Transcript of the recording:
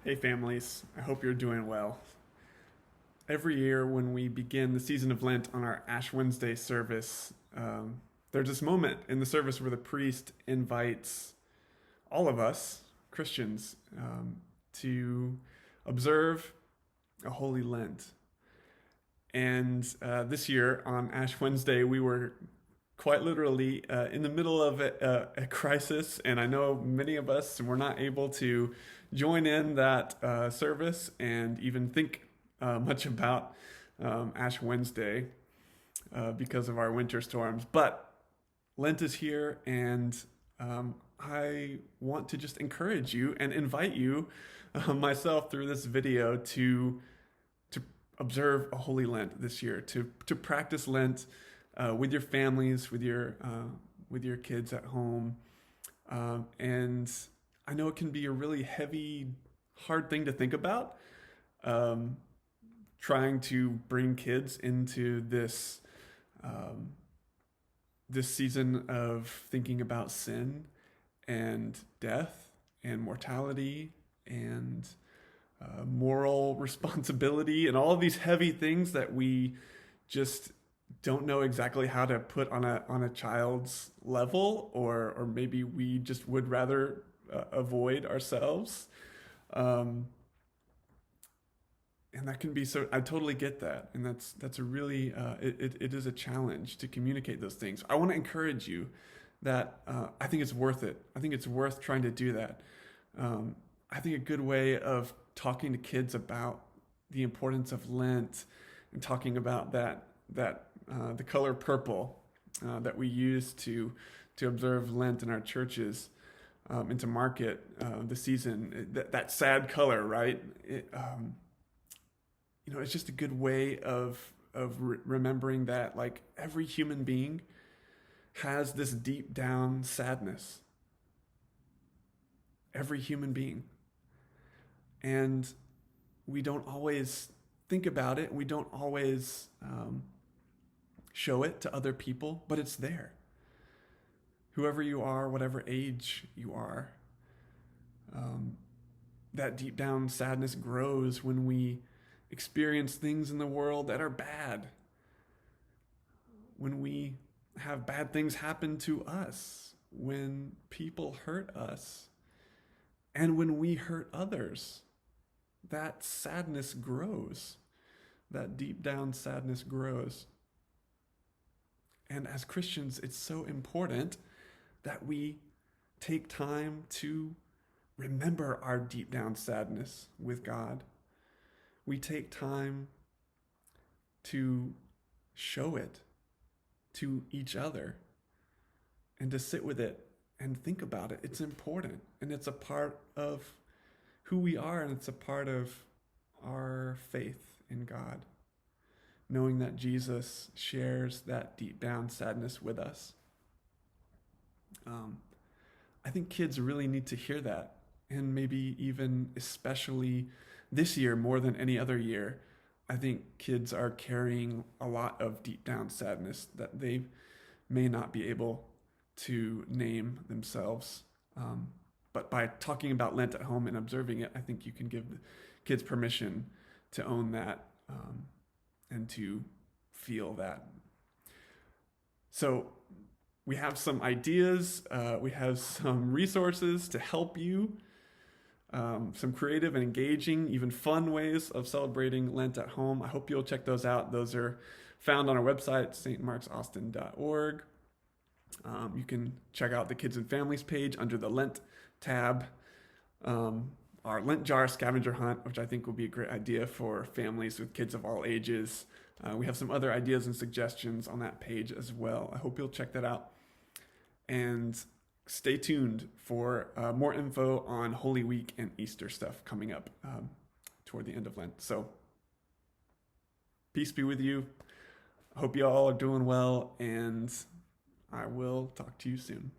Hey families, I hope you're doing well. Every year when we begin the season of Lent on our Ash Wednesday service, there's this moment in the service where the priest invites all of us, Christians, to observe a holy Lent. And this year on Ash Wednesday, we were quite literally in the middle of a crisis, and I know many of us were not able to join in that service and even think much about Ash Wednesday because of our winter storms. But Lent is here, and I want to just encourage you and invite you myself through this video to observe a holy Lent this year, to practice Lent with your families, with your kids at home, and I know it can be a really heavy, hard thing to think about. Trying to bring kids into this season of thinking about sin and death and mortality and moral responsibility and all of these heavy things that we just don't know exactly how to put on a child's level, or maybe we just would rather avoid ourselves. And that can be so. I totally get that, and that's a really it is a challenge to communicate those things. I want to encourage you that I think it's worth it. I think it's worth trying to do that. I think a good way of talking to kids about the importance of Lent and talking about that the color purple that we use to observe Lent in our churches and to market the season, that sad color, right? It's just a good way of remembering that, like, every human being has this deep down sadness. Every human being. And we don't always think about it. We don't always show it to other people, but it's there. Whoever you are, whatever age you are, that deep down sadness grows when we experience things in the world that are bad, when we have bad things happen to us, when people hurt us, and when we hurt others. That sadness grows. That deep down sadness grows. And as Christians, it's so important that we take time to remember our deep down sadness with God. We take time to show it to each other and to sit with it and think about it. It's important, and it's a part of who we are, and it's a part of our faith in God, knowing that Jesus shares that deep down sadness with us. I think kids really need to hear that, and maybe even especially this year more than any other year. I think kids are carrying a lot of deep down sadness that they may not be able to name themselves. But by talking about Lent at home and observing it, I think you can give the kids permission to own that and to feel that. So we have some ideas, we have some resources to help you, some creative and engaging, even fun ways of celebrating Lent at home. I hope you'll check those out. Those are found on our website, stmarksaustin.org. You can check out the Kids and Families page under the Lent tab. Our Lent jar scavenger hunt, which I think will be a great idea for families with kids of all ages. We have some other ideas and suggestions on that page as well. I hope you'll check that out. And stay tuned for more info on Holy Week and Easter stuff coming up toward the end of Lent. So peace be with you. Hope you all are doing well, and I will talk to you soon.